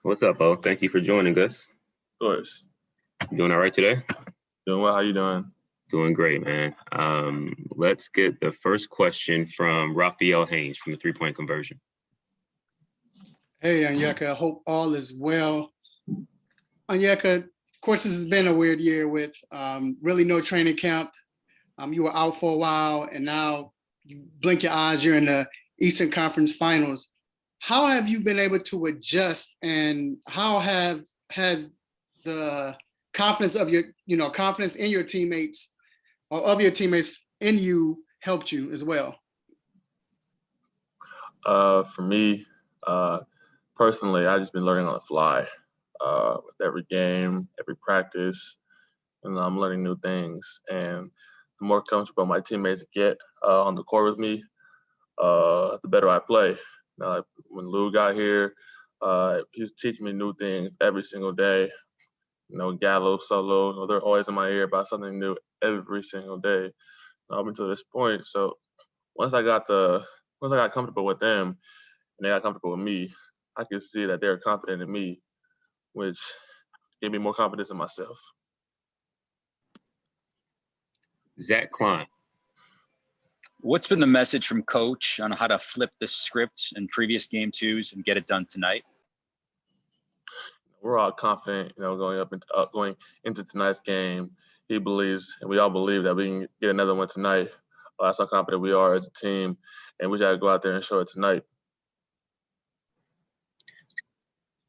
What's up, Bo? Thank you for joining us. Of course. You doing all right today? Doing well. How you doing? Doing great, man. Let's get the first question from Raphael Haynes from the three-point conversion. Hey, Onyeka, I hope all is well. Onyeka, of course, this has been a weird year with really no training camp. You were out for a while, and now you blink your eyes, you're in the Eastern Conference Finals. How have you been able to adjust, and how has the confidence of your, confidence in your teammates or of your teammates in you helped you as well? For me, personally, I've just been learning on the fly with every game, every practice, and I'm learning new things. And the more comfortable my teammates get on the court with me, the better I play. Like when Lou got here, he's teaching me new things every single day. Gallo, Solo, they're always in my ear about something new every single day up until this point. So once I got comfortable with them and they got comfortable with me, I could see that they're confident in me, which gave me more confidence in myself. Zach Klein. What's been the message from coach on how to flip the script in previous game twos and get it done tonight? We're all confident, going into tonight's game. He believes, and we all believe that we can get another one tonight. That's how confident we are as a team, and we got to go out there and show it tonight.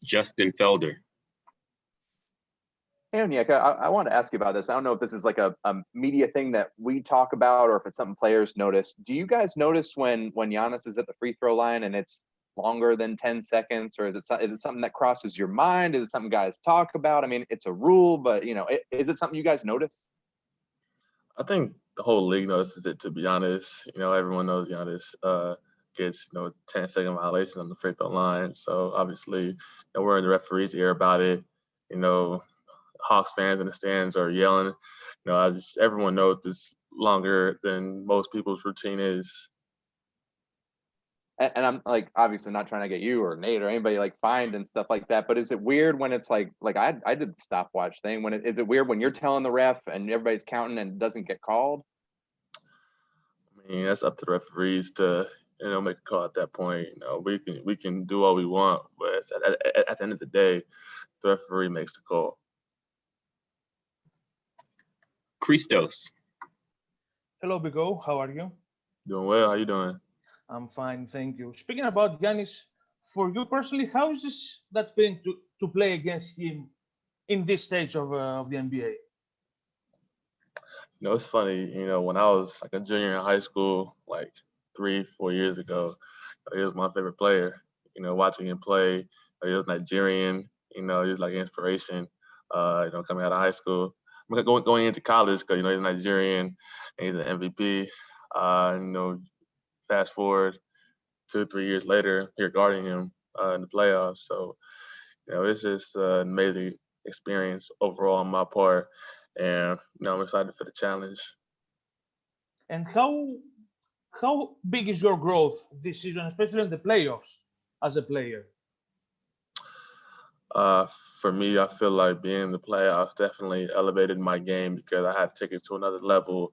Justin Felder. Hey, Onyeka, I wanted to ask you about this. I don't know if this is like a media thing that we talk about or if it's something players notice. Do you guys notice when Giannis is at the free throw line and it's longer than 10 seconds, or is it something that crosses your mind? Is it something guys talk about? I mean, it's a rule, but, is it something you guys notice? I think the whole league notices it, to be honest. Everyone knows Giannis gets, 10-second violation on the free throw line. So, obviously, we're in the referee's ear about it. Hawks fans in the stands are yelling. Everyone knows this longer than most people's routine is. And I'm like, obviously not trying to get you or Nate or anybody like fined and stuff like that. But is it weird when it's like I did the stopwatch thing? Is it weird when you're telling the ref and everybody's counting and it doesn't get called? I mean, that's up to the referees to make a call at that point. We can do all we want, but at the end of the day, the referee makes the call. Christos. Hello, Big O. How are you? Doing well. How you doing? I'm fine, thank you. Speaking about Giannis, for you personally, how is that feeling to play against him in this stage of the NBA? It's funny. When I was like a junior in high school, like 3-4 years ago, he was my favorite player. Watching him play, he was Nigerian. He was like inspiration. Coming out of high school. Going into college, because he's Nigerian and he's an MVP. Fast forward 2-3 years later, here guarding him in the playoffs. So, it's just an amazing experience overall on my part, and I'm excited for the challenge. And how big is your growth this season, especially in the playoffs, as a player? For me, I feel like being in the playoffs definitely elevated my game because I had to take it to another level,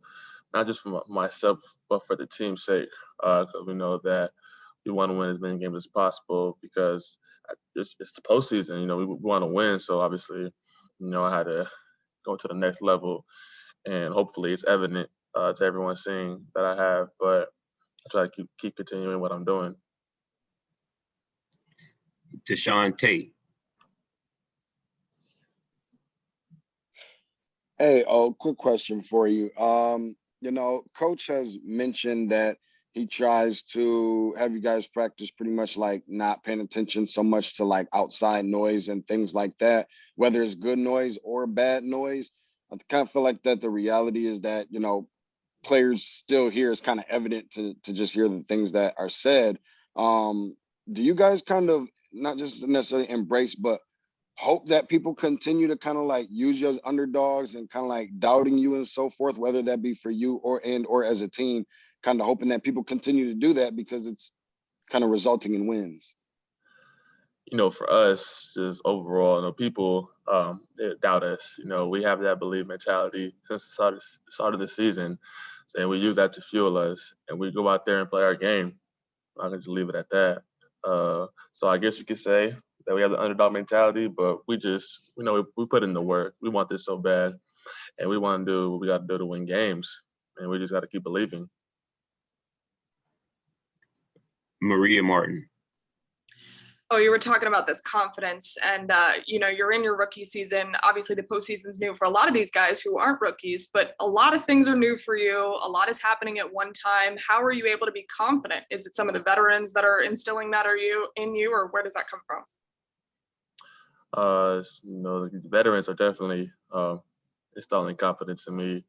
not just for myself, but for the team's sake. Because we know that we want to win as many games as possible because it's the postseason. We want to win. So obviously, I had to go to the next level, and hopefully it's evident to everyone seeing that I have. But I try to keep continuing what I'm doing. Deshaun Tate. Hey, quick question for you. Coach has mentioned that he tries to have you guys practice pretty much like not paying attention so much to like outside noise and things like that, whether it's good noise or bad noise. I kind of feel like that the reality is that, players still hear is kind of evident to just hear the things that are said. Do you guys kind of not just necessarily embrace, but hope that people continue to kind of like use you as underdogs and kind of like doubting you and so forth, whether that be for you or as a team, kind of hoping that people continue to do that because it's kind of resulting in wins? for us, just overall, people they doubt us. We have that belief mentality since the start of the season, and we use that to fuel us, and we go out there and play our game. I can just leave it at that. So I guess you could say that we have the underdog mentality, but we just, we put in the work. We want this so bad, and we want to do what we got to do to win games, and we just got to keep believing. Maria Martin. Oh, you were talking about this confidence and, you're in your rookie season. Obviously, the postseason's new for a lot of these guys who aren't rookies, but a lot of things are new for you. A lot is happening at one time. How are you able to be confident? Is it some of the veterans that are instilling that in you, or where does that come from? The veterans are definitely installing confidence in me.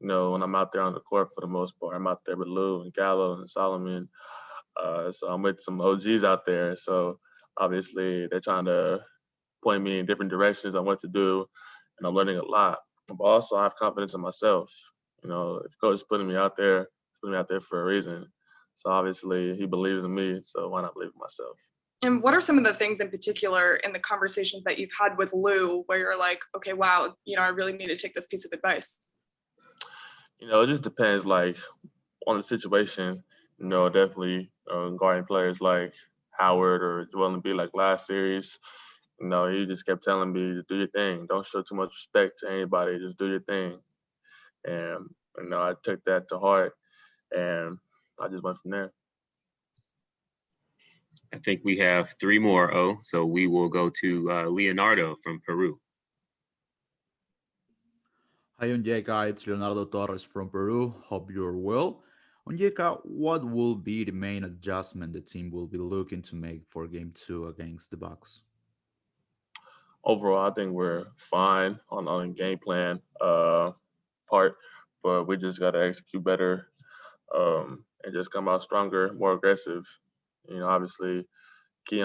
When I'm out there on the court for the most part, I'm out there with Lou and Gallo and Solomon. So I'm with some OGs out there. So obviously they're trying to point me in different directions on what to do, and I'm learning a lot. But also I have confidence in myself. If coach is putting me out there, he's putting me out there for a reason. So obviously he believes in me, so why not believe in myself? And what are some of the things in particular in the conversations that you've had with Lou where you're like, okay, wow, I really need to take this piece of advice? It just depends, on the situation. Definitely guarding players like Howard or Joel Embiid, like last series. He just kept telling me to do your thing. Don't show too much respect to anybody. Just do your thing. And I took that to heart, and I just went from there. I think we have 3 more, so we will go to Leonardo from Peru. Hi, Onyeka. It's Leonardo Torres from Peru. Hope you're well. Onyeka, what will be the main adjustment the team will be looking to make for Game 2 against the Bucks? Overall, I think we're fine on game plan part, but we just got to execute better and just come out stronger, more aggressive. Obviously key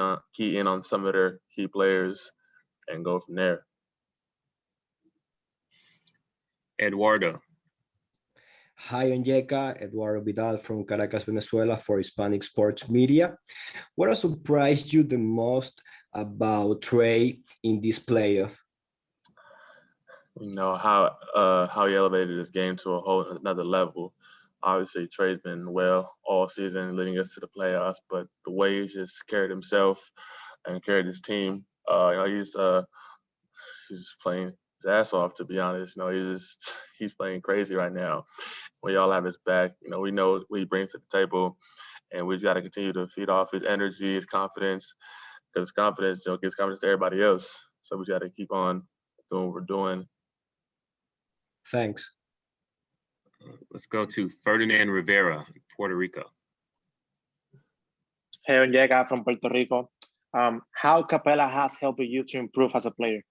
in on some of their key players and go from there. Eduardo. Hi, Onyeka. Eduardo Vidal from Caracas, Venezuela for Hispanic Sports Media. What has surprised you the most about Trey in this playoff? How he elevated his game to another level. Obviously, Trey's been well all season, leading us to the playoffs. But the way he's just carried himself and carried his team, he's just playing his ass off. To be honest, he's playing crazy right now. We all have his back. We know what he brings to the table, and we've got to continue to feed off his energy, his confidence, because confidence, gives confidence to everybody else. So we got to keep on doing what we're doing. Thanks. Let's go to Ferdinand Rivera, Puerto Rico. Hey, Onyeka from Puerto Rico. How Capella has helped you to improve as a player?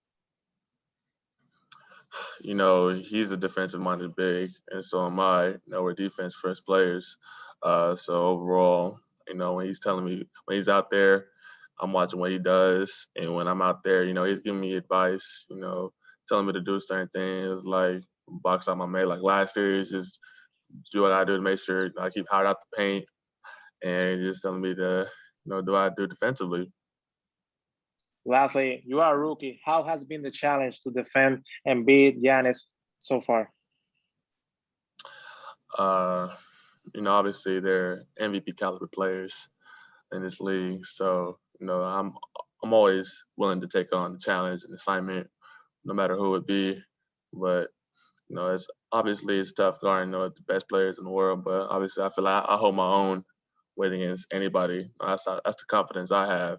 He's a defensive-minded big, and so am I. We're defense-first players. So overall, when he's telling me, when he's out there, I'm watching what he does. And when I'm out there, he's giving me advice, telling me to do certain things, like box out my mate. Like last series, just do what I do to make sure I keep hard out the paint, and just telling me to, do what I do defensively. Lastly, you are a rookie. How has been the challenge to defend and beat Giannis so far? Obviously they're MVP caliber players in this league, so I'm always willing to take on the challenge and assignment, no matter who it be. But it's tough guarding the best players in the world. But obviously, I feel like I hold my own weight against anybody. That's the confidence I have.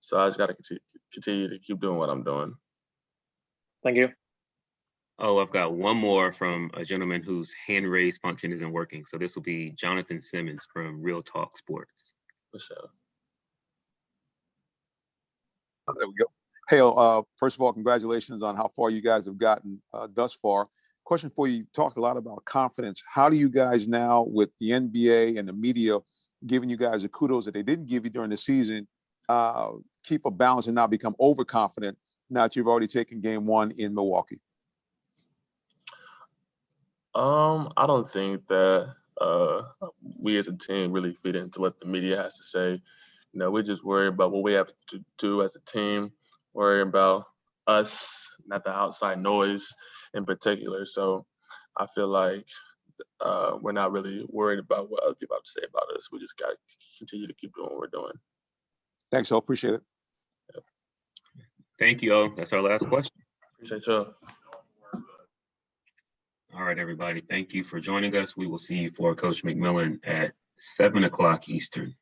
So I just got to continue to keep doing what I'm doing. Thank you. Oh, I've got one more from a gentleman whose hand raise function isn't working. So this will be Jonathan Simmons from Real Talk Sports. For sure. There we go. Hey, first of all, congratulations on how far you guys have gotten thus far. Question for you, you talked a lot about confidence. How do you guys now, with the NBA and the media giving you guys the kudos that they didn't give you during the season, keep a balance and not become overconfident now that you've already taken game 1 in Milwaukee? I don't think that we as a team really feed into what the media has to say. You know, we just worry about what we have to do as a team, worry about us, not the outside noise in particular. So I feel like we're not really worried about what other people have to say about us. We just got to continue to keep doing what we're doing. Thanks, y'all. Appreciate it. Thank you all. That's our last question. Appreciate y'all. All right, everybody. Thank you for joining us. We will see you for Coach McMillan at 7 o'clock Eastern.